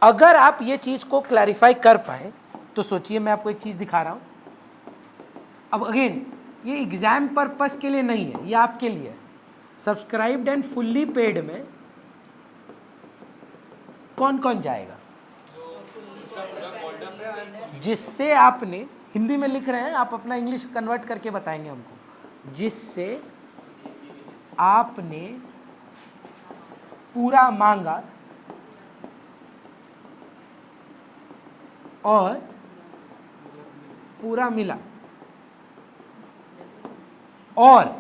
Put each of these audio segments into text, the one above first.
अगर आप ये चीज़ को क्लैरिफाई कर पाए तो सोचिए, मैं आपको एक चीज़ दिखा रहा हूँ। अब अगेन ये एग्जाम पर्पस के लिए नहीं है, ये आपके लिए है। सब्सक्राइब्ड एंड फुल्ली पेड में कौन कौन जाएगा? जिससे आपने, हिंदी में लिख रहे हैं, आप अपना इंग्लिश कन्वर्ट करके बताएंगे हमको। जिससे आपने पूरा मांगा और पूरा मिला, और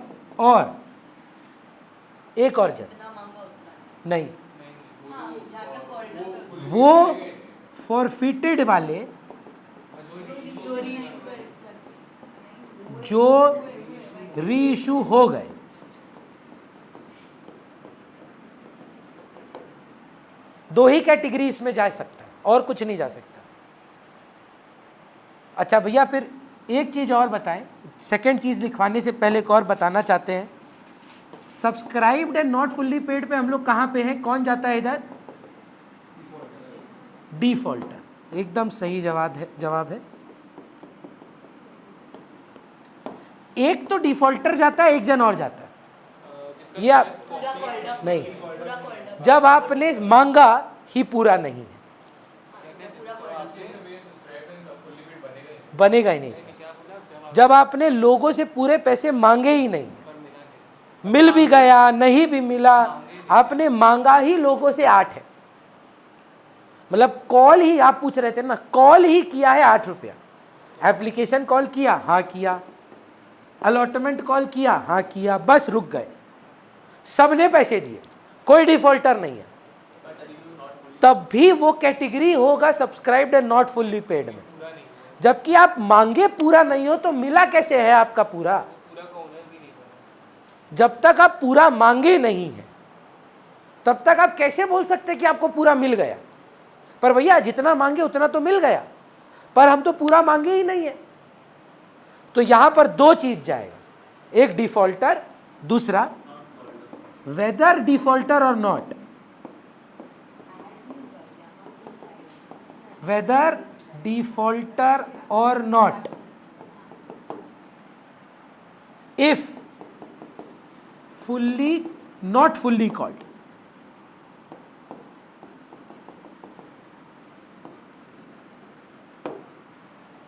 एक और जन नहीं, वो फॉरफिटेड वाले जो रीइशू हो गए, दो ही कैटेगरी इसमें जा सकता है और कुछ नहीं जा सकता। अच्छा भैया, फिर एक चीज और बताएं, सेकंड चीज लिखवाने से पहले एक और बताना चाहते हैं। Subscribed and not fully paid पे हम लोग कहां पे हैं? कौन जाता है इधर? डिफॉल्टर। एकदम सही जवाब है। एक तो डिफॉल्टर जाता है, एक जन और जाता है। ये आप नहीं, जब आपने मांगा ही पूरा नहीं है, बनेगा ही नहीं सर। जब आपने लोगों से पूरे पैसे मांगे ही नहीं, मिल भी गया नहीं भी मिला, आपने मांगा ही लोगों से 8 है, मतलब कॉल ही, आप पूछ रहे थे ना, कॉल ही किया है 8 रुपया। एप्लीकेशन कॉल किया, हाँ किया, अलॉटमेंट कॉल किया, हाँ किया, बस रुक गए, सबने पैसे दिए, कोई डिफॉल्टर नहीं है, तब भी वो कैटेगरी होगा subscribed and not fully paid में। जबकि आप मांगे पूरा नहीं हो तो मिला कैसे है आपका पूरा? जब तक आप पूरा मांगे नहीं है तब तक आप कैसे बोल सकते कि आपको पूरा मिल गया? पर भैया जितना मांगे उतना तो मिल गया, पर हम तो पूरा मांगे ही नहीं है। तो यहां पर दो चीज जाएगा, एक डिफॉल्टर, दूसरा whether defaulter or not. Whether defaulter or not, if fully not fully called.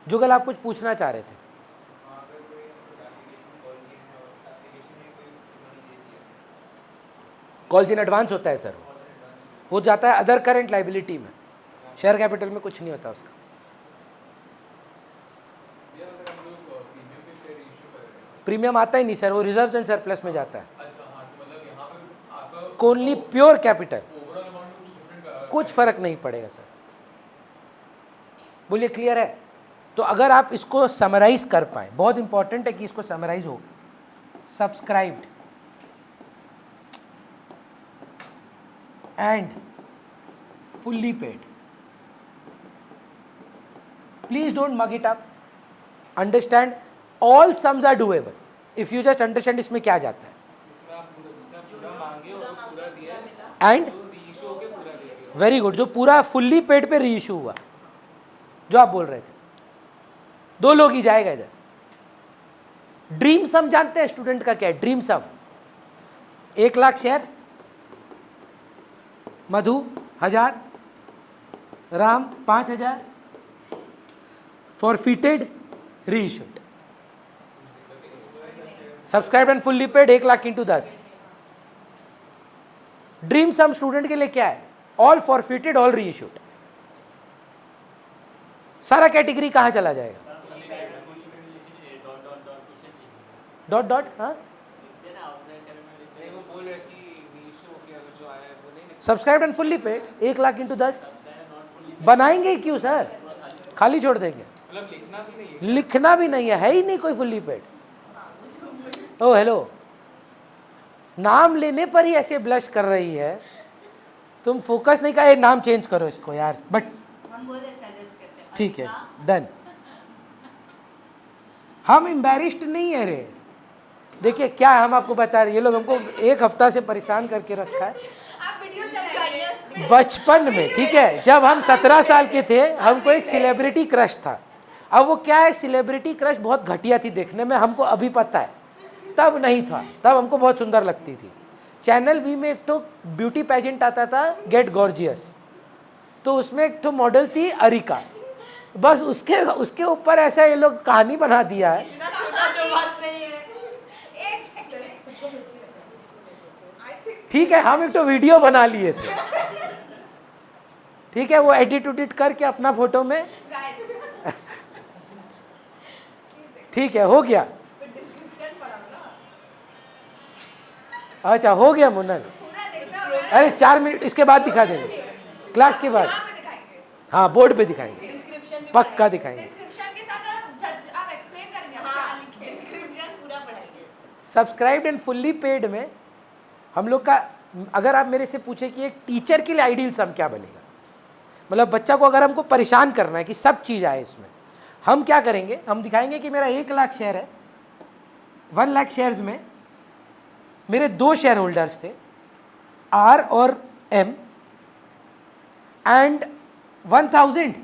Jugal आप कुछ पूछना चाह रहे थे? कॉल्स इन एडवांस होता है सर, वो जाता है अदर करेंट लाइबिलिटी में, शेयर कैपिटल में कुछ नहीं होता उसका। प्रीमियम आता ही नहीं सर, वो रिजर्व्स एंड सरप्लस में जाता है। ओनली प्योर कैपिटल, कुछ फर्क नहीं पड़ेगा सर। बोलिए क्लियर है? तो अगर आप इसको समराइज कर पाए, बहुत इंपॉर्टेंट है कि इसको समराइज हो। Subscribed and fully paid, please don't mug it up, understand all sums are doable if you just understand इसमें क्या जाता है। एंड वेरी गुड, जो पूरा फुल्ली पेड पे रीइश्यू हुआ, जो आप बोल रहे थे, दो लोग ही जाएगा इधर। ड्रीम सम जानते हैं स्टूडेंट का क्या है? Dream sum 1 lakh share, Madhu 1000, Ram 5000, forfeited, reissued. Subscribe and fully paid 1 lakh into 10। Dream sum student के लिए क्या है? All forfeited, all reissued. सारा कैटेगरी कहां चला जाएगा? डॉट डॉट, हाँ, subscribe and fully paid 1 lakh into 10। बनाएंगे ही क्यों सर, खाली छोड़ देंगे। लिखना भी नहीं है ही नहीं कोई फुल्ली पेड। ओ हेलो, नाम लेने पर ही ऐसे ब्लश कर रही है, तुम फोकस नहीं कर, नाम चेंज करो इसको यार, बट ठीक है डन। हम एम्बैरेस्ड नहीं है रे, देखिए क्या हम आपको बता रहे हैं, ये लोग हमको 1 हफ्ता से परेशान करके रखा है। आप वीडियो चलाइए। बचपन में, ठीक है, जब हम 17 साल के थे, हमको एक सेलिब्रिटी क्रश था। अब वो क्या है, सेलिब्रिटी क्रश बहुत घटिया थी देखने में, हमको अभी पता है, तब नहीं था, तब हमको बहुत सुंदर लगती थी। चैनल वी में एक तो ब्यूटी पेजेंट आता था, गेट गॉर्जियस, तो उसमें एक तो मॉडल थी अरिका, बस उसके ऊपर ऐसा ये लोग कहानी बना दिया है। ठीक है, हम एक तो वीडियो बना लिए थे, ठीक है, वो एडिट उडिट करके अपना फोटो में ठीक है, हो गया। अच्छा, हो गया मुन्नन। अरे 4 मिनट इसके बाद दिखा देंगे, क्लास के बाद। हाँ, बोर्ड पे दिखाएंगे, पक्का दिखाएंगे। सब्सक्राइब्ड एंड फुल्ली पेड में हम लोग का, अगर आप मेरे से पूछे कि एक टीचर के लिए आइडियल सम क्या बनेगा, मतलब बच्चा को अगर हमको परेशान करना है कि सब चीज़ आए इसमें, हम क्या करेंगे, हम दिखाएंगे कि मेरा 1 लाख शेयर है, 1 लाख शेयर्स में मेरे 2 शेयर होल्डर्स थे, आर और एम, एंड 1000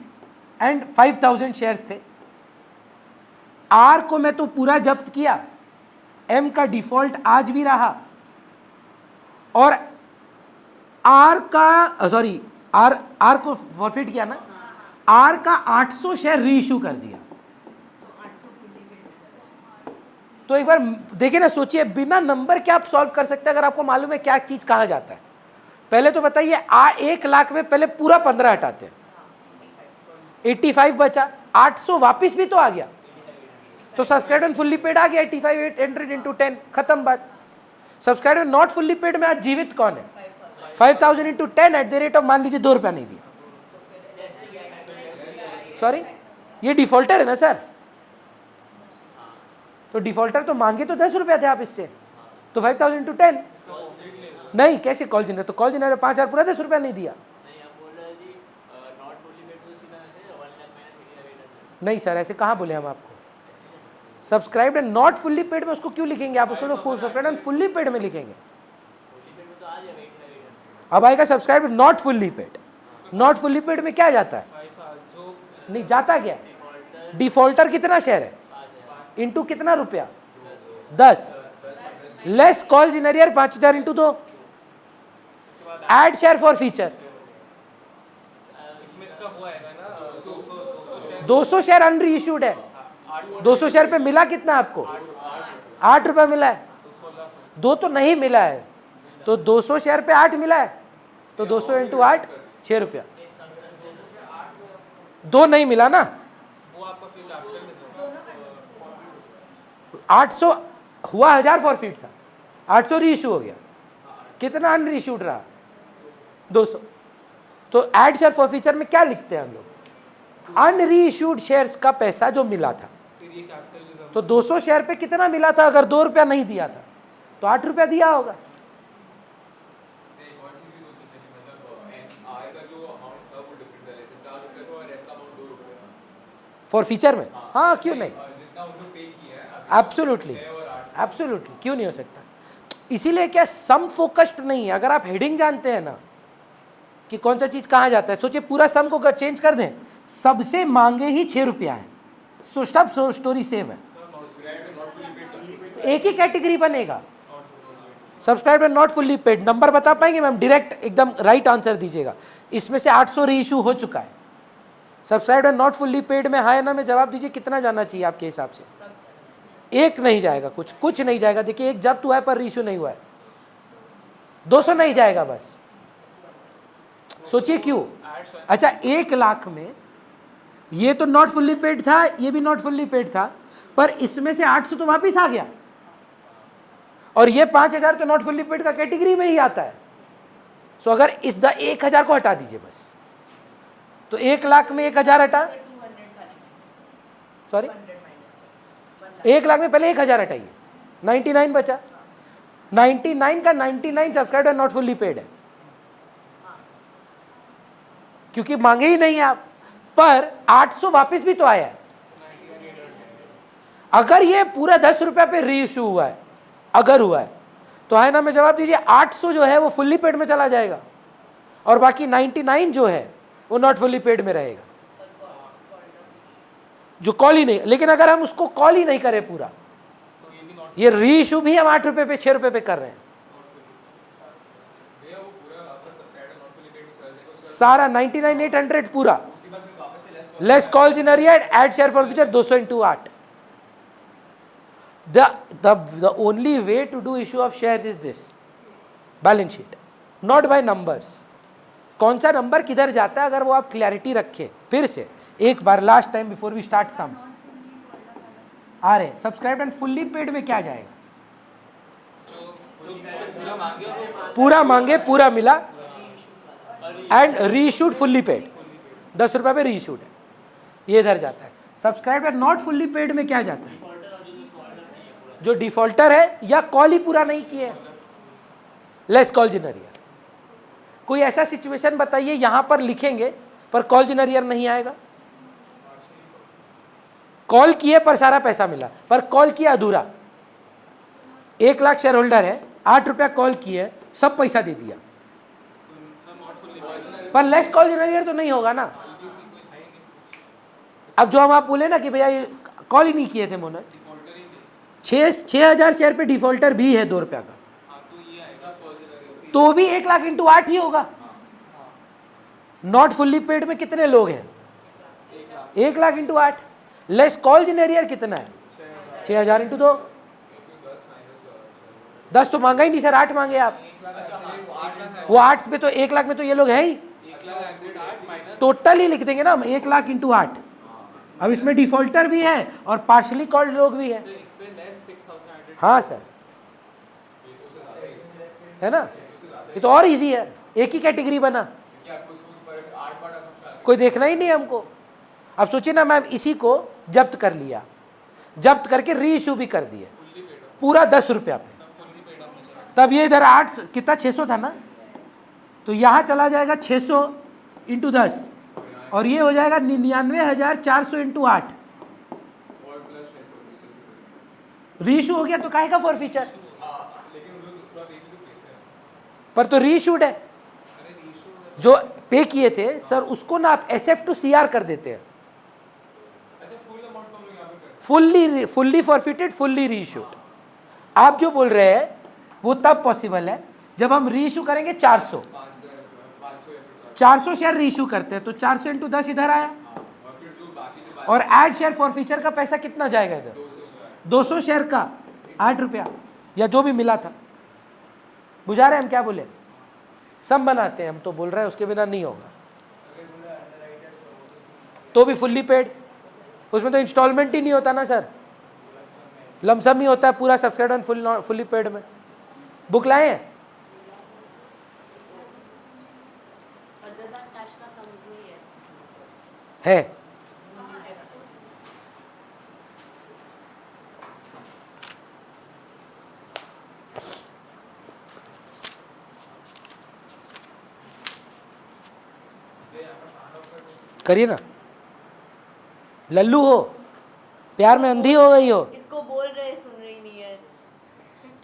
एंड 5000 शेयर्स थे। आर को मैं तो पूरा जब्त किया, एम का डिफॉल्ट आज भी रहा, और आर का सॉरी आर को फॉरफिट किया ना, आर का 800 शेयर री इशू कर दिया। तो एक बार देखिए ना, सोचिए, बिना नंबर के आप सॉल्व कर सकते हैं अगर आपको मालूम है क्या चीज कहां जाता है। पहले तो बताइए, 1 लाख में पहले पूरा 15 हटाते हैं, 85 बचा, 800 वापिस भी तो आ गया, तो सब्सक्राइब एंड फुल्ली पेड आ गया 85,800 इंटू 10, खत्म बात। Subscribe and not fully paid में आज जीवित कौन है? 5000 into 10 eight the rate of, मान लीजिए 2 रुपया नहीं दिया, सॉरी, ये डिफॉल्टर है ना सर, तो डिफॉल्टर तो मांगे तो 10 रुपया थे आप इससे, तो 5000 इंटू 10 नहीं, कैसे कॉल जनरेटर, तो कॉल जनरेटर 5000 पूरा 10 रुपया नहीं दिया। नहीं सर, ऐसे कहाँ बोले हम आपको? Subscribed and not fully paid में उसको क्यों लिखेंगे आप? उसको तो सब्सक्राइब्ड एंड फुल्ली पेड में लिखेंगे। अब आएगा subscribed not fully paid, not fully paid में क्या जाता है? नहीं जाता क्या? डिफॉल्टर कितना शेयर है इंटू कितना रुपया? 10 less calls in arrear 5000 into 2, add share forfeiture 200 share unreissued है। 200 शेयर पे मिला कितना आपको? 8 रुपया मिला है, 2 तो नहीं मिला है, तो 200 शेयर पे 8 मिला है, तो 200 इंटू 8 6 रुपया। 2 नहीं मिला ना, 800 हुआ 1000 फॉरफिट था, 800 री इशू हो गया, कितना अनरी इशूड रहा? 200। तो एड शेयर फॉर फीचर में क्या लिखते हैं हम लोग? अनरी इशूड शेयर्स का पैसा जो मिला था, तो 200 शेयर पे कितना मिला था? अगर 2 रुपया नहीं दिया था तो 8 रुपया दिया होगा। फॉर फीचर में, हाँ क्यों नहीं, एब्सोल्युटली एब्सोल्युटली, क्यों नहीं हो सकता। इसीलिए क्या सम फोकस्ड नहीं है। अगर आप हेडिंग जानते हैं ना कि कौन सा चीज कहाँ जाता है, सोचिए पूरा सम को चेंज कर दें, सबसे मांगे ही 6 रुपया है, सब स्टोरी सेम है, एक ही कैटेगरी बनेगा। Subscribe and not fully paid, number बता पाएंगे मैम? डायरेक्ट एकदम राइट आंसर दीजिएगा। इसमें से 800 री इशू हो चुका है। Subscribe and not fully paid में हाय ना में जवाब दीजिए, कितना जाना चाहिए आपके हिसाब से? एक नहीं जाएगा, कुछ नहीं जाएगा। देखिए, एक जब्त हुआ है पर रीइश्यू नहीं हुआ है, 200 नहीं जाएगा बस। सोचिए क्यों? अच्छा, 1 लाख में ये तो नॉट फुल्ली पेड था, ये भी नॉट फुल्ली पेड था, पर इसमें से 800 तो वापिस आ गया, और ये 5000 तो नॉट फुल्ली पेड का कैटेगरी में ही आता है। सो अगर इस 1000 को हटा दीजिए बस, तो 1 लाख में 1000 हटा, सॉरी 1 लाख में पहले 1000 हटाइए, 99 बचा। 99 का 99 subscribe and not fully paid है, क्योंकि मांगे ही नहीं आप, पर 800 वापस भी तो आया है। अगर ये पूरा 10 रुपया पे री इशू हुआ है, अगर हुआ है, तो है ना में जवाब दीजिए, 800 जो है वो फुल्ली पेड में चला जाएगा, और बाकी 99 जो है वो नॉट फुल्ली पेड में रहेगा, जो कॉल ही नहीं। लेकिन अगर हम उसको कॉल ही नहीं करें पूरा, ये री इशू भी हम 8 रुपए पे 6 रुपए पे कर रहे हैं, सारा 99,800 पूरा less calls in arrear, add share for future 200 into 8. The only way to do issue of shares is this balance sheet, not by numbers. कौन सा नंबर किधर जाता है, अगर वो आप क्लैरिटी रखें। फिर से एक बार last time before we start sums आ रहे, सब्सक्राइब एंड फुल्ली पेड में क्या जाएगा, पूरा मांगे पूरा मिला, एंड रीशूट फुल्ली पेड 10 रुपये पे रीशूट है, ये इधर जाता है। Subscribe and not fully paid में क्या जाता है, जो डिफॉल्टर है या कॉल ही पूरा नहीं किए, लेस कॉल्स इन अरियर। कोई ऐसा सिचुएशन बताइए यहां पर लिखेंगे पर कॉल्स इन अरियर नहीं आएगा, कॉल किए पर सारा पैसा मिला, पर कॉल किया अधूरा। 1 लाख शेयर होल्डर है, 8 रुपया कॉल किए, सब पैसा दे दिया, पर लेस कॉल्स इन अरियर तो नहीं होगा ना। अब जो हम आप बोले ना कि भैया ये कॉल ही नहीं किए थे मोनर, 6,000 शेयर पे डिफॉल्टर भी है 2 रुपया का, तो भी 1 लाख into 8 ही होगा। नॉट फुल्ली पेड में कितने लोग हैं, 1 lakh into 8, less calls in arrear कितना है, 6,000 into 2, 10 तो मांगा ही नहीं सर, 8 मांगे आप, वो 8 पे तो 1 लाख में तो ये लोग है ही, टोटल ही लिख देंगे ना हम, 1 लाख into 8। अब इसमें डिफॉल्टर भी है और पार्शली कॉल्ड लोग भी हैं, हाँ सर, है ना, ये तो और इजी है, एक ही कैटेगरी बना, कोई देखना ही नहीं हमको। अब सोचिए ना मैम, इसी को जब्त कर लिया, जब्त करके री इशू भी कर दिए पूरा 10 रुपया पे, तब ये इधर 8 कितना 600 था ना, तो यहाँ चला जाएगा 600 into 10 और ये हो जाएगा 99,400 into 8। री इशू हो गया तो काहे का फॉर फीचर, पर तो री इशूड है, जो पे किए थे सर उसको ना आप SF to CR कर देते हैं, फुल्ली फॉरफिटेड फुल्ली री इशूड। आप जो बोल रहे हैं वो तब पॉसिबल है जब हम री इशू करेंगे 400 शेयर री इशू करते हैं, तो 400 into 10 इधर आया, और एड शेयर फॉर फीचर का पैसा कितना जाएगा इधर, 200 शेयर का 8 रुपया या जो भी मिला था। बुझा रहे हम क्या बोले, सम बनाते हैं हम, तो बोल रहे हैं उसके बिना नहीं होगा, तो भी फुल्ली पेड, उसमें तो इंस्टॉलमेंट ही नहीं होता ना सर, लमसम ही होता है पूरा सब्सक्राइब फुल्ली पेड में। बुक लाए हैं, है करिए ना, लल्लू हो, प्यार में अंधी हो गई हो, इसको बोल रहे सुन रही नहीं है,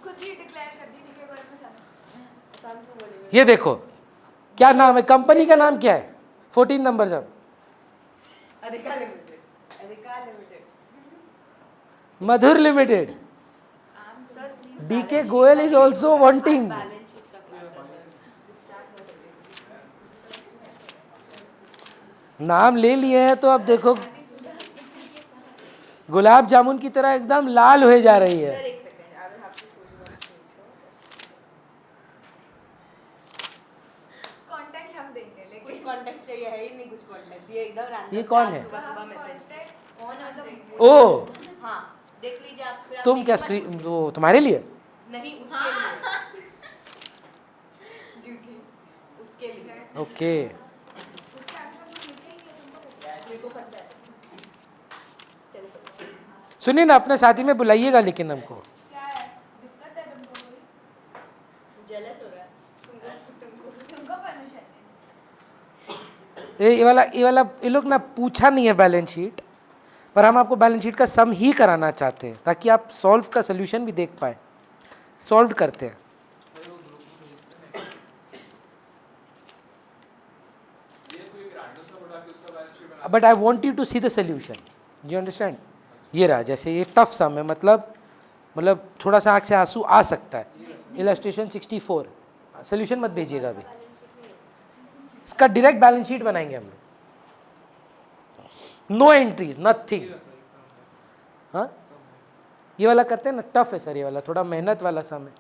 खुद ही डिक्लेयर कर दी नीचे गोल में सब। ये देखो क्या नाम है, कंपनी का नाम क्या है, 14 नंबर जब areca limited, Madhur limited, DK Goyal is also wanting. नाम ले लिए हैं तो अब देखो गुलाब जामुन की तरह एकदम लाल हो जा रही है। एक second, I will have to show you one contact हम देंगे, कुछ लेकिन कॉन्टेक्स्ट चाहिए, है ही नहीं कुछ कॉन्टेक्ट, ये एकदम रैंडम। ये कौन है? सुबह मैसेज कौन मतलब ओ हाँ देख लीजिए आप, फिर आप तुम क्या देखिए, स्क्रीन, वो तुम्हारे लिए, नहीं उसके लिए, उसके लिए ओके मेरे को पता है। सुनिए ना, अपने साथी में बुलाइएगा लेकिन हमको, क्या है दिक्कत है तुमको कोई, जेलस हो रहा है तुमको परमिशन ये वाला ये लोग ना पूछा नहीं है बैलेंस शीट, पर हम आपको बैलेंस शीट का सम ही कराना चाहते हैं ताकि आप सॉल्व का सोल्यूशन भी देख पाए। सॉल्व करते हैं, but I want you to see the solution, you understand. ये रहा, जैसे ये टफ सम है, मतलब थोड़ा सा आँख से आंसू आ सकता है। इलस्ट्रेशन 64, सोल्यूशन मत भेजिएगा अभी, इसका डायरेक्ट बैलेंस शीट बनाएंगे हम लोग, नो एंट्रीज नथिंग। हाँ ये वाला करते हैं ना, टफ है सर ये वाला, थोड़ा मेहनत वाला सम है।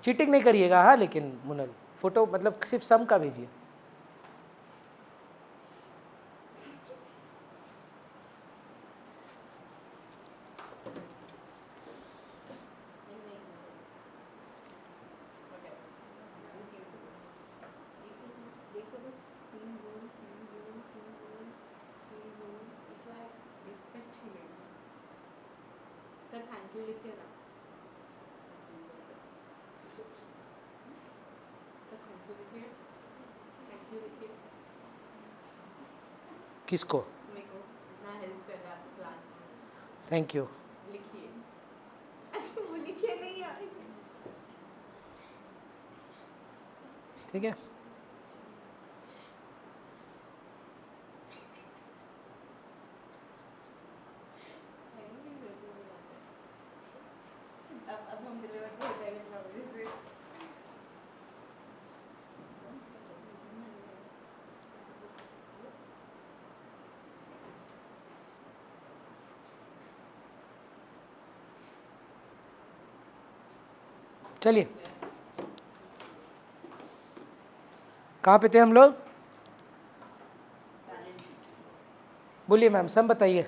चीटिंग नहीं करिएगा हाँ, लेकिन मुनल फोटो मतलब सिर्फ सम का भेजिए। थैंक यू लिखिए ना। थैंक यू लिखिए, थैंक यू लिखिए। किसको? मेरे को इतना हेल्प कर रहा था क्लास में। Thank you. लिखिए। वो लिखिए नहीं यार। ठीक है, अब हम डिलीवर कर देंगे प्रॉब्लम से। चलिए कहाँ पे थे हम लोग? बोलिए मैम, सब बताइए।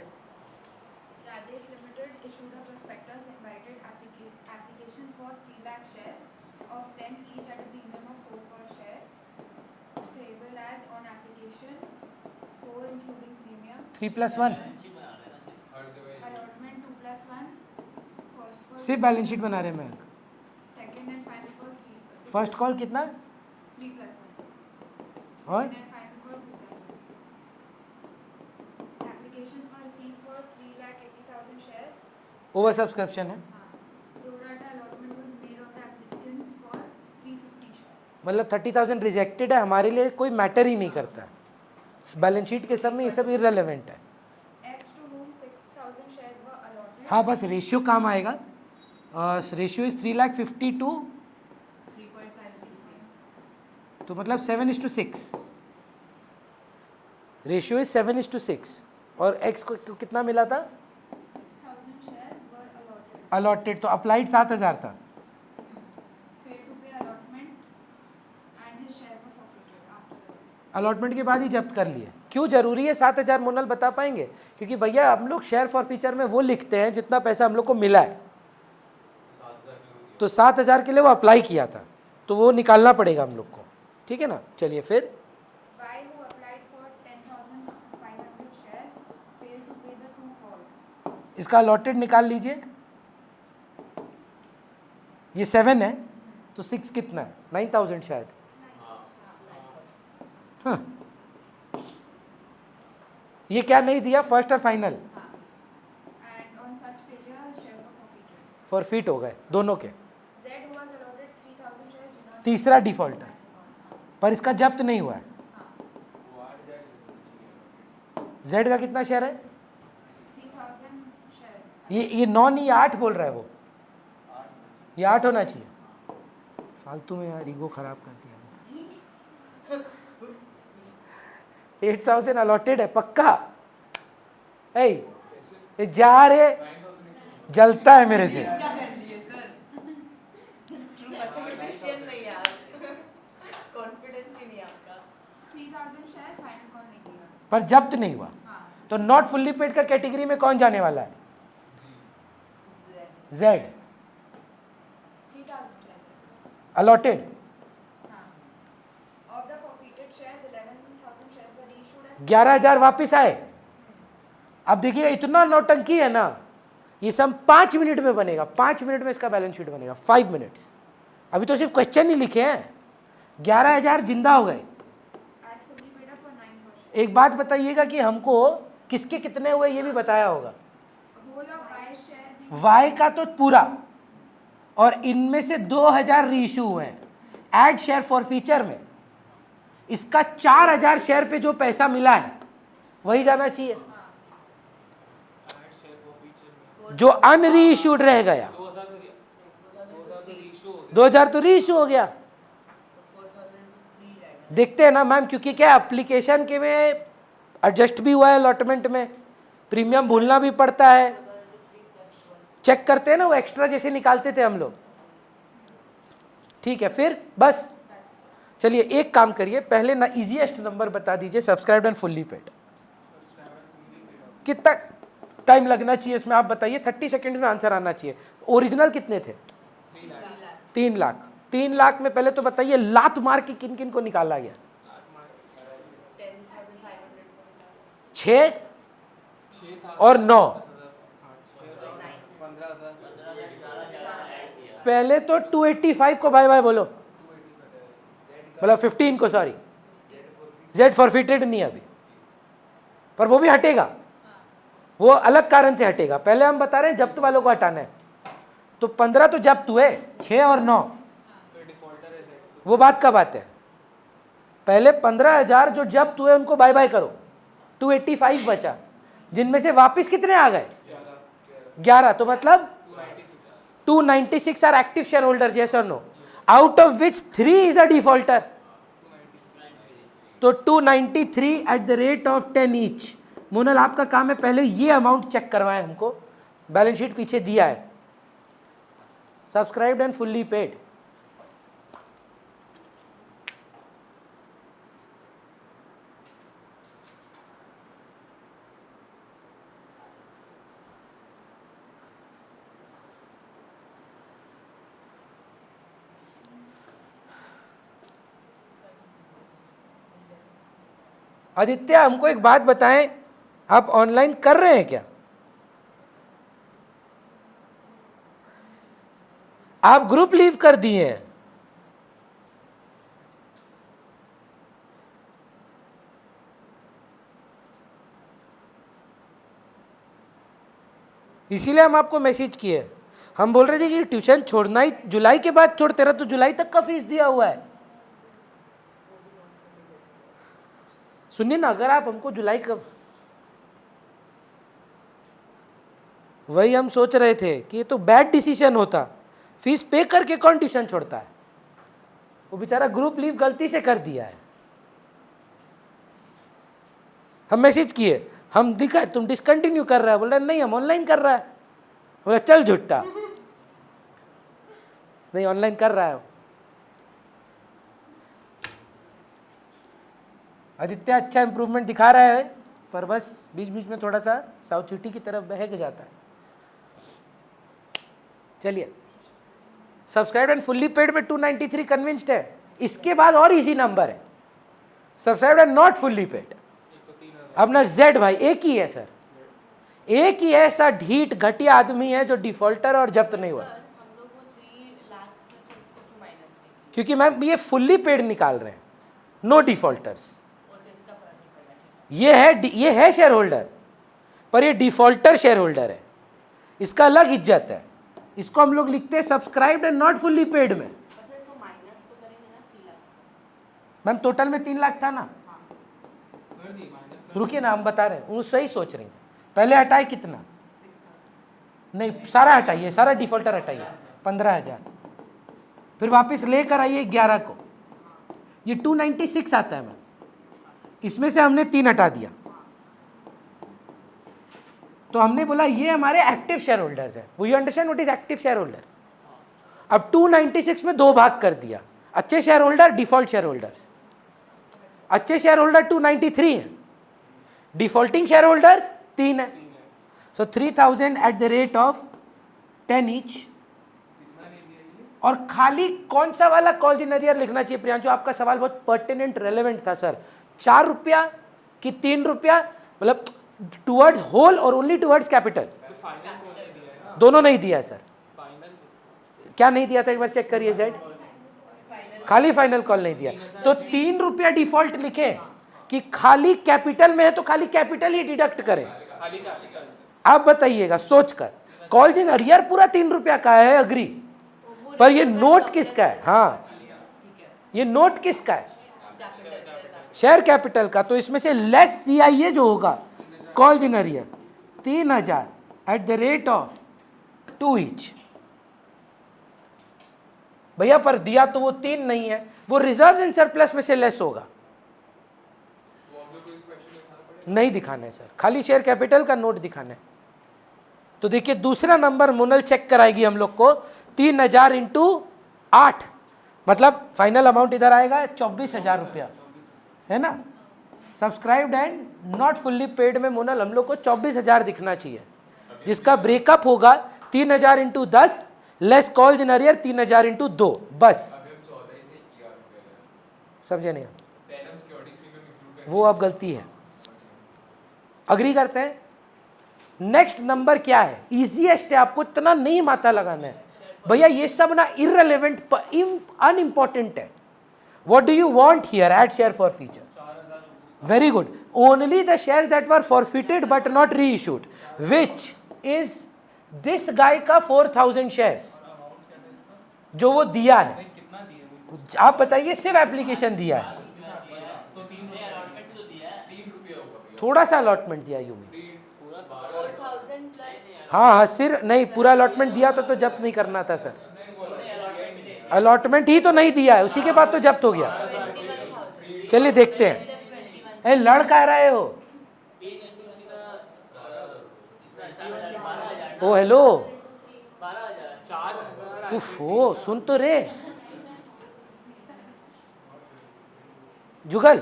Rajesh Limited issued a prospectus invited application for 3 lakh shares of 10 each at a premium of 4 per share, payable as on application 4 including premium. 3+1 Allotment 2+1. First call. सिर्फ बैलेंस शीट बना रहे हैं ma'am. Second and final call 3. First call कितना 3+1. और Second and final call 2+1. Applications were received for 3,80,000 shares. Over subscription है, Pro rata allotment was made of the applicants for 350 shares. मतलब 30,000 rejected है, हमारे लिए कोई मैटर ही नहीं करता। बैलेंस शीट के सब में ये सब इररेलेवेंट है। X to whom 6,000 shares were allotted. हाँ बस रेशियो काम आएगा, रेशियो इज 3,52,000 तो मतलब 7:6, रेशियो इज 7:6 और एक्स को कितना मिला था 6,000 shares were allotted. अलॉटेड, तो अप्लाइड 7,000 था। Failed to pay allotment and his shares were forfeited after the allotment के बाद ही जब्त कर लिए। क्यों जरूरी है 7,000 मुनल बता पाएंगे? क्योंकि भैया हम लोग शेयर फॉरफीचर में वो लिखते हैं जितना पैसा हम लोग को मिला है, तो 7,000 के लिए वो अप्लाई किया था, तो वो निकालना पड़ेगा हम लोग को, ठीक है ना। चलिए फिर Y who applied for 10,500 shares failed to pay the 2 calls. इसका अलॉटेड निकाल लीजिए, ये 7 है तो 6 कितना है 9,000 शायद। हाँ ये क्या नहीं दिया फर्स्ट और final, And on such failure, shares were forfeited. Forfeit हो गए दोनों के। Z who was allotted 3,000 shares did not. तीसरा डिफॉल्ट है पर इसका जब्त नहीं हुआ है। जेड का कितना शेयर है? 3,000 shares. ये 9 नहीं, ये 8 बोल रहा है वो, ये 8 होना चाहिए। फालतू में यार ईगो खराब कर दिया। 8,000 अलॉटेड है पक्का। ए ये जा रे, जलता है मेरे से। क्या कर लिए सर? कॉम्पिटिशन नहीं यार, कॉन्फिडेंस ही नहीं आपका। 3,000 shares final call नहीं किया. पर जब्त नहीं हुआ, हाँ. तो नॉट फुल्ली पेड का कैटेगरी में कौन जाने वाला है? Z 3,000 shares. अलॉटेड। हाँ. Of the forfeited shares, 11,000 shares were reissued as 11,000 वापिस आए। अब देखिए इतना नौटंकी है ना, ये सब 5 मिनट में बनेगा, 5 मिनट में इसका बैलेंस शीट बनेगा, 5 मिनट्स। अभी तो सिर्फ क्वेश्चन ही लिखे हैं, 11,000 जिंदा हो गए। as fully paid up for 9 per share. एक बात बताइएगा कि हमको किसके कितने हुए ये भी बताया होगा। Whole of Y share being Y का तो पूरा, और इनमें से 2,000 रीइश्यू हुए हैं। ऐड शेयर फॉर फीचर में इसका 4000 शेयर पे जो पैसा मिला है वही जाना चाहिए, जो अनरीइश्यूड रह गया। 2000 तो रीइश्यू हो गया। देखते हैं ना मैम, क्योंकि क्या एप्लीकेशन के में एडजस्ट भी हुआ है अलॉटमेंट में, प्रीमियम भूलना भी पड़ता है, चेक करते हैं ना, वो एक्स्ट्रा जैसे निकालते थे हम लोग। ठीक है, फिर बस चलिए एक काम करिए, पहले ना इजीएस्ट नंबर बता दीजिए सब्सक्राइब्ड एंड फुल्ली पेड। कितना टाइम लगना चाहिए इसमें आप बताइए, 30 सेकंड्स में आंसर आना चाहिए। ओरिजिनल कितने थे? 3 लाख। 3 लाख में पहले तो बताइए लात मार के किन किन को निकाला गया? 6 और 9। पहले तो 285 को बाय बाय बोलो, मतलब 15 को, सॉरी जेड फॉरफिटेड नहीं अभी, पर वो भी हटेगा, वो अलग कारण से हटेगा। पहले हम बता रहे हैं जब्त वालों को हटाना है, तो 15 तो जब्त हुए, 6 और 9 वो बात का बात है। पहले 15,000 जो जब्त हुए उनको बाय बाय करो, 285 बचा, जिनमें से वापस कितने आ गए? 11। तो मतलब 296 are active share holder, yes or no, out of which 3 is a defaulter. तो 293 at the rate of 10 each. Monal आपका काम है पहले ये अमाउंट चेक करवाएं हमको, बैलेंस शीट पीछे दिया है, subscribed and fully paid. Aditya हमको एक बात बताएं, आप ऑनलाइन कर रहे हैं क्या? आप ग्रुप लीव कर दिए हैं। इसीलिए हम आपको मैसेज किए, हम बोल रहे थे कि ट्यूशन छोड़ना ही जुलाई के बाद छोड़, तेरा तो जुलाई तक का फीस दिया हुआ है। सुनिए ना, अगर आप हमको जुलाई का, वही हम सोच रहे थे कि ये तो बैड डिसीजन होता, फीस पे करके कौन ट्यूशन छोड़ता है? वो बेचारा ग्रुप लीव गलती से कर दिया है। हम मैसेज किए, हम दिखा तुम डिसकंटिन्यू कर रहा है, बोल रहा नहीं हम ऑनलाइन कर रहा है। बोला चल झुट्टा, नहीं ऑनलाइन कर रहा है। आदित्य अच्छा इंप्रूवमेंट दिखा रहा है, पर बस बीच बीच में थोड़ा सा साउथ सिटी की तरफ बहक जाता है। चलिए, सब्सक्राइब एंड फुल्ली पेड में 293 कन्विंस्ड है। इसके बाद और इजी नंबर है, subscribe and not fully paid. अपना जेड भाई एक ही है सर, एक ही ऐसा ढीठ घटिया आदमी है जो डिफॉल्टर और जब्त नहीं हुआ। क्योंकि मैम ये फुल्ली पेड निकाल रहे हैं, नो डिफॉल्टर्स। ये है शेयर होल्डर, पर ये डिफॉल्टर शेयर होल्डर है, इसका अलग इज्जत है। इसको हम लोग लिखते हैं subscribed and not fully paid में। मैम टोटल में 3 लाख था ना, रुकिए ना हम बता रहे हैं, वो सही सोच रही हैं। पहले हटाए कितना? नहीं सारा हटाइए, सारा डिफॉल्टर हटाइए, 15,000, फिर वापस लेकर आइए 11 को, ये 296 आता है मैम। इसमें से हमने 3 हटा दिया, तो हमने बोला ये हमारे एक्टिव शेयर होल्डर्स है। वो you understand what is active share holder? अब 296 में 2 भाग कर दिया, अच्छे share holder, default share holders. अच्छे शेयर होल्डर 293 है, डिफॉल्टिंग शेयर होल्डर्स 3 है। सो 3000 eight the rate of 10 each. और खाली कौन सा वाला कॉल इन अरियर लिखना चाहिए? प्रियांशु आपका सवाल बहुत पर्टिनेंट रेलेवेंट था सर। 4 रुपया कि 3 रुपया, मतलब टुवर्ड्स होल और ओनली टुवर्ड्स कैपिटल? दोनों नहीं दिया है सर। क्या नहीं दिया था एक बार चेक करिए जेड, खाली फाइनल कॉल नहीं दिया। तो 3 रुपया डिफॉल्ट लिखे कि खाली कैपिटल में है तो खाली कैपिटल ही डिडक्ट करें। आप बताइएगा सोचकर, कॉल इन अरियर पूरा 3 रुपया का है, अग्री, पर ये नोट किसका है? हाँ ये नोट किसका है? शेयर कैपिटल का। तो इसमें से लेस CIA जो होगा calls in arrear 3000 eight the rate of 2 each. भैया पर दिया तो वो 3 नहीं है, वो रिजर्व इन सरप्लस में से लेस होगा। नहीं दिखाना है सर, खाली शेयर कैपिटल का नोट दिखाना है। तो देखिए दूसरा नंबर मोनल चेक कराएगी हम लोग को 3000 इंटू 8, मतलब फाइनल अमाउंट इधर आएगा 24,000 रुपया, है ना। Subscribed and not fully paid में मोनल हम लोग को 24,000 दिखना चाहिए, जिसका ब्रेकअप होगा 3000 into 10 less calls in arrear 3000 into 2, बस। समझे नहीं? वो अब गलती है। अग्री करते हैं? नेक्स्ट नंबर क्या है? इजीएस्ट है, आपको इतना नहीं माथा लगाना है भैया, ये सब ना इररिलेवेंट अनइम्पॉर्टेंट है। What do you want here? Add share for future. Very good. Only the share that were forfeited but not reissued, which is this guy का 4000 शेयर्स जो वो दिया है। आप बताइए, सिर्फ एप्लीकेशन दिया है, थोड़ा सा अलॉटमेंट दिया यूं। हाँ हाँ, सिर्फ नहीं, पूरा अलॉटमेंट दिया तो जब्त नहीं करना था सर। अलॉटमेंट ही तो नहीं दिया है, उसी के बाद तो जब्त हो गया। चलिए देखते हैं। ए लड़ कह रहे हो? ओ हेलो, उफ ओ सुन तो रे। जुगल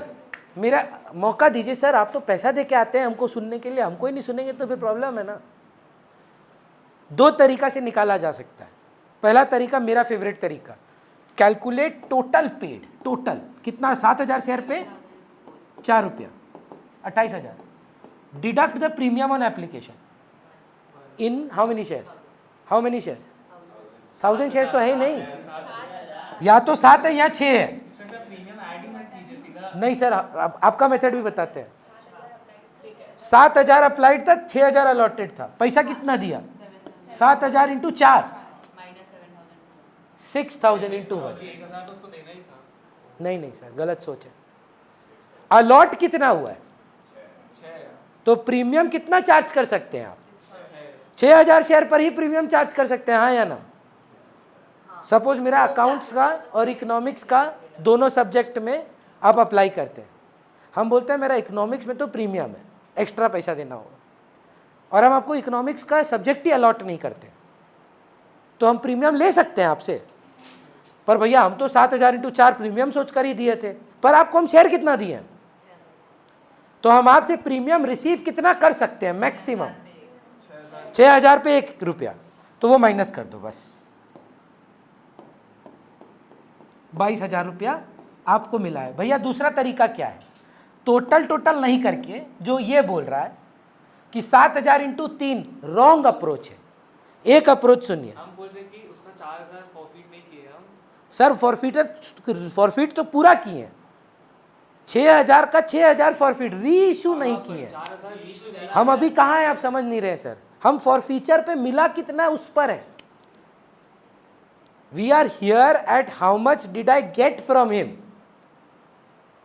मेरा मौका दीजिए सर, आप तो पैसा दे के आते हैं हमको सुनने के लिए, हमको ही नहीं सुनेंगे तो फिर प्रॉब्लम है ना। 2 तरीका से निकाला जा सकता है। पहला तरीका मेरा फेवरेट तरीका, कैलकुलेट टोटल पेड। टोटल कितना? 7000 शेयर पे 4 रुपया, 28,000। Deduct the premium on application in how many shares? How many shares? 1000 shares तो है ही नहीं, या तो 7 है या 6 है। नहीं सर, आपका मेथड भी बताते हैं। 7000 अप्लाइड था, 6000 अलॉटेड था, पैसा कितना दिया? 7000 इंटू 4, 6000 इंटू 1। नहीं नहीं सर, गलत सोच है। अलॉट कितना हुआ है? तो प्रीमियम कितना चार्ज कर सकते हैं आप? 6000 शेयर पर ही प्रीमियम चार्ज कर सकते हैं, हाँ या ना? सपोज मेरा अकाउंट्स का और इकोनॉमिक्स का दोनों सब्जेक्ट में आप अप्लाई करते हैं, हम बोलते हैं मेरा इकोनॉमिक्स में तो प्रीमियम है, एक्स्ट्रा पैसा देना होगा, और हम आपको इकोनॉमिक्स का सब्जेक्ट ही अलॉट नहीं करते, तो हम प्रीमियम ले सकते हैं आपसे। पर भैया हम तो 7000 इंटू 4 प्रीमियम सोचकर ही दिए थे, पर आपको हम शेयर कितना दिए हैं, तो हम आपसे प्रीमियम रिसीव कितना कर सकते हैं? मैक्सिमम 6000 पे 1 रुपया, तो वो माइनस कर दो बस। 22,000 रुपया आपको मिला है। भैया दूसरा तरीका क्या है? टोटल नहीं करके जो ये बोल रहा है कि 7000 इंटू 3 रॉन्ग अप्रोच है। एक अप्रोच सुनिए। हम बोल रहे कि उसका 4000 फॉरफिट नहीं किए हम। सर फॉरफिट तो पूरा किए हैं, 6000 का 6000 फॉरफिट, री इशू नहीं किए। हम अभी कहाँ हैं आप समझ नहीं रहे सर, हम फॉरफीचर पे मिला कितना उस पर है। We are here at how much did I get from him.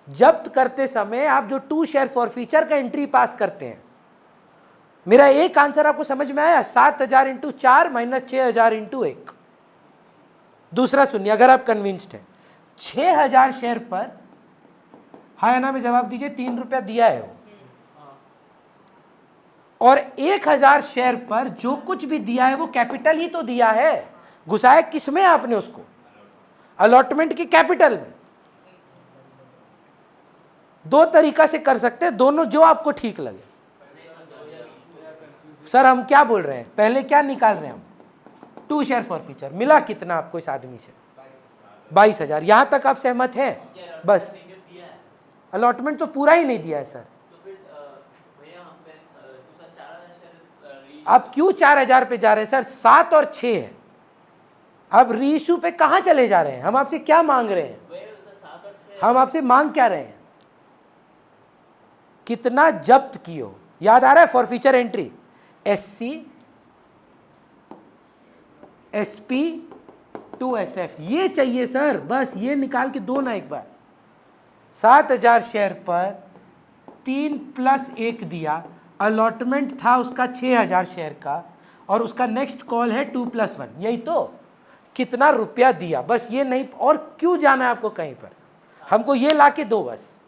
जब्त करते समय आप जो 2 शेयर फॉरफीचर का एंट्री पास करते हैं, मेरा एक आंसर आपको समझ में आया? 7000 इंटू 4 माइनस 6000 इंटू 1। दूसरा सुनिए, अगर आप कन्विंस्ड हैं, 6000 शेयर पर हाँ या ना में जवाब दीजिए, 3 रुपया दिया है वो, और 1000 शेयर पर जो कुछ भी दिया है वो कैपिटल ही तो दिया है। घुसाया किसमें आपने उसको? अलॉटमेंट की कैपिटल में। 2 तरीका से कर सकते हैं, दोनों जो आपको ठीक लगे। सर हम क्या बोल रहे हैं, पहले क्या निकाल रहे हैं हम? 2 शेयर फॉरफीचर। मिला कितना आपको इस आदमी से? 22,000। यहां तक आप सहमत हैं? बस अलॉटमेंट तो पूरा ही नहीं दिया है सर। आप क्यों 4000 पे जा रहे हैं सर? 7 और 6 है। अब रीइशू पे कहां चले जा रहे हैं? हम आपसे क्या मांग रहे हैं? हम आपसे मांग क्या रहे हैं? कितना जब्त किए? याद आ रहा है? Forfeiture entry SC SP 2SF ये चाहिए सर, बस ये निकाल के दो ना एक बार। 7,000 शेयर पर 3+1 दिया, अलॉटमेंट था उसका 6,000 शेयर का, और उसका नेक्स्ट कॉल है 2+1, यही तो। कितना रुपया दिया, बस ये नहीं, और क्यों जाना है आपको कहीं पर, हमको ये ला के दो बस।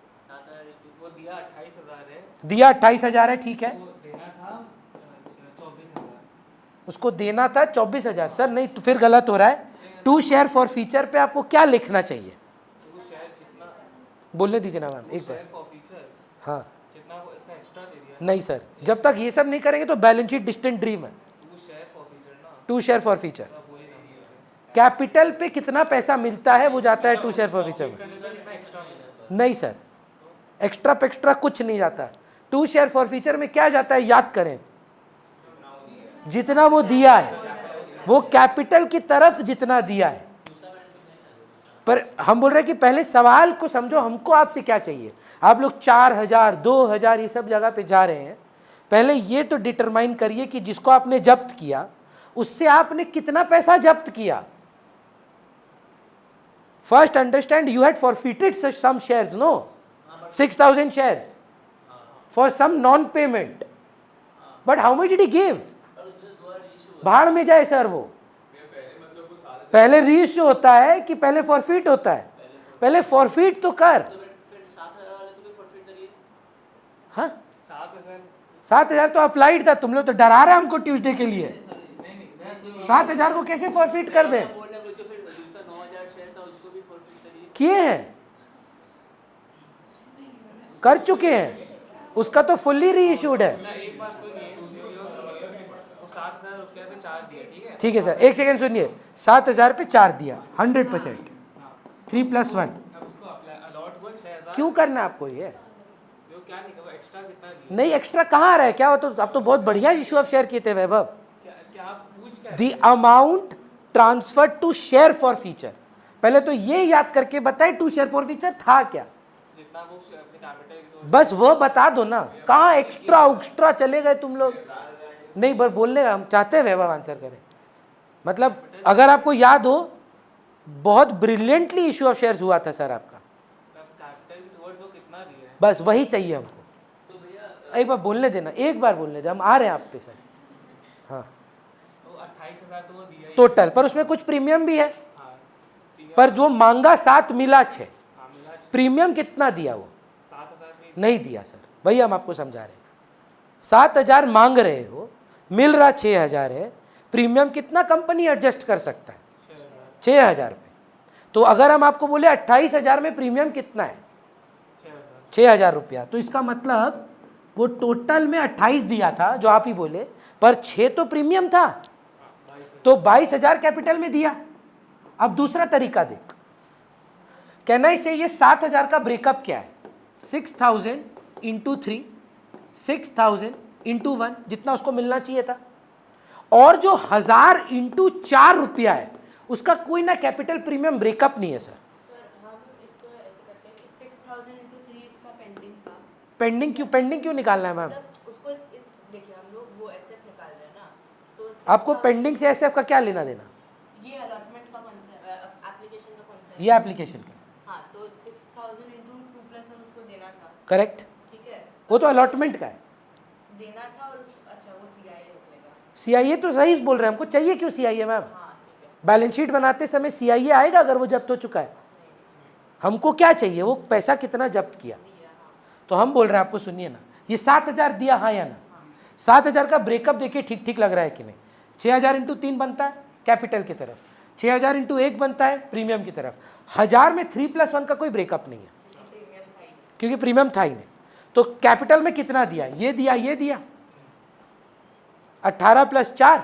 वो दिया 28,000 है, दिया 28,000 है, ठीक है, वो देना था 24,000। उसको देना था 24,000। सर नहीं तो फिर गलत हो रहा है। 2 शेयर फॉर फीचर पे आपको क्या लिखना चाहिए, वो शेयर जितना, बोलने दीजिए ना मैम एक बार। शेयर फॉर फीचर हाँ जितना वो इसका एक्स्ट्रा दे दिया, नहीं सर, जब तक ये सब नहीं करेंगे तो बैलेंस शीट डिस्टेंट ड्रीम है। वो शेयर फॉर फीचर ना, 2 शेयर फॉर फीचर, अब वही नहीं है। कैपिटल पे कितना पैसा मिलता है वो जाता है 2 शेयर फॉर फीचर में। कितना एक्स्ट्रा मिला है? नहीं सर, एक्स्ट्रा पेक्स्ट्रा कुछ नहीं जाता। 2 शेयर फॉर फीचर में क्या जाता है याद करें, जितना वो दिया है, वो कैपिटल की तरफ जितना दिया है। पर हम बोल रहे हैं कि पहले सवाल को समझो, हमको आपसे क्या चाहिए। आप लोग 4,000 2,000 ये सब जगह पे जा रहे हैं, पहले ये तो डिटरमाइन करिए कि जिसको आपने जब्त किया उससे आपने कितना पैसा जब्त किया। First understand you had forfeited some shares, no 6,000 shares for some non-payment, but how much did he give? भाड़ में जाए सर वो। पहले रीइश्यू होता है कि पहले फॉरफिट होता है? पहले फॉरफिट तो कर। हाँ 7,000 तो अप्लाइड था, तुम लोग तो डरा रहे हमको ट्यूसडे के लिए। 7,000 को कैसे फॉरफिट कर दें? किए हैं, कर चुके हैं, उसका तो फुल्ली रीइश्यूड है। एक बार सुनिए, वो 7,000 रुपये पे 4 दिया, ठीक है? ठीक है सर, एक सेकंड सुनिए, 7,000 पे 4 दिया, 100%, 3+1। अब उसको अलॉट हुआ 6,000, क्यों करना है आपको ये? वो क्या नहीं कहा, एक्स्ट्रा कितना दिया? नहीं एक्स्ट्रा कहाँ आ रहा है, क्या हो तो आप तो बहुत बढ़िया इशू ऑफ शेयर किए थे वैभव। क्या क्या आप पूछ क्या? The amount transfer to share forfeiture, पहले तो ये याद करके बताए 2 शेयर फॉर फीचर था क्या, जितना वो अपने कैपिटल बस वो बता दो ना। कहाँ एक्स्ट्रा उक्स्ट्रा चले गए तुम लोग? नहीं बर बोलने का हम चाहते हैं वैभव आंसर करें। मतलब अगर आपको याद हो, बहुत ब्रिलियंटली इशू ऑफ शेयर्स हुआ था सर आपका, कैपिटल टुवर्ड्स वो कितना दिया है? बस वही चाहिए हमको। तो भैया एक बार बोलने देना, एक बार बोलने दे, हम आ रहे हैं आप पे सर। हाँ वो 28,000 तो वो दिया ही, टोटल, पर उसमें कुछ प्रीमियम भी है, हाँ ठीक है, पर जो मांगा 7 मिला 6, हाँ मिला प्रीमियम कितना दिया वो 7,000 भी नहीं दिया सर, वही हम आपको समझा रहे हैं। 7,000 मांग रहे हो, मिल रहा 6,000 है, प्रीमियम कितना कंपनी एडजस्ट कर सकता है? 6,000 पे। तो अगर हम आपको बोले 28,000 में प्रीमियम कितना है? 6,000 रुपया, तो इसका मतलब वो टोटल में 28 दिया था जो आप ही बोले, पर 6 तो प्रीमियम था, तो 22,000 कैपिटल में दिया। अब दूसरा तरीका देख, कहना इसे ये 7,000 का ब्रेकअप क्या है? 6,000 इंटू 3, 6,000 इंटू 1, जितना उसको मिलना चाहिए था, और जो 1,000 इंटू 4 रुपया है उसका कोई ना कैपिटल प्रीमियम ब्रेकअप नहीं है सर। हम इसको ऐसे करते हैं कि 6,000 into 3 इसका पेंडिंग था, पेंडिंग क्यों निकालना है मैम? मतलब उसको इस देखिए हम लोग वो एसएफ निकाल रहे हैं ना, तो आपको पेंडिंग से एसएफ का क्या लेना देना? ये अलॉटमेंट का कॉन्सेप्ट, एप्लीकेशन का कॉन्सेप्ट, ये एप्लीकेशन का, हाँ, तो 6,000 into 2+1 उसको देना था, करेक्ट, ठीक है, वो तो अलॉटमेंट का है। देना था, और अच्छा वो सीआईए निकलेगा, सीआईए तो सही बोल रहे हैं, हमको चाहिए क्यों सीआईए मैम? हाँ ठीक है, बैलेंस शीट बनाते समय सीआईए आएगा अगर वो जब्त हो चुका है? हमको क्या चाहिए, वो पैसा कितना जब्त किया। तो हम बोल रहे हैं आपको, सुनिए ना, ये 7,000 दिया, हाँ या ना? 7,000 का ब्रेकअप देखिए ठीक ठीक लग रहा है कि नहीं? 6,000 इंटू 3 बनता है कैपिटल की तरफ, 6,000 इंटू 1 बनता है प्रीमियम की तरफ। 1,000 में 3+1 का कोई ब्रेकअप नहीं है क्योंकि प्रीमियम था ही नहीं। तो कैपिटल में कितना दिया? ये दिया, ये दिया, 18 + 4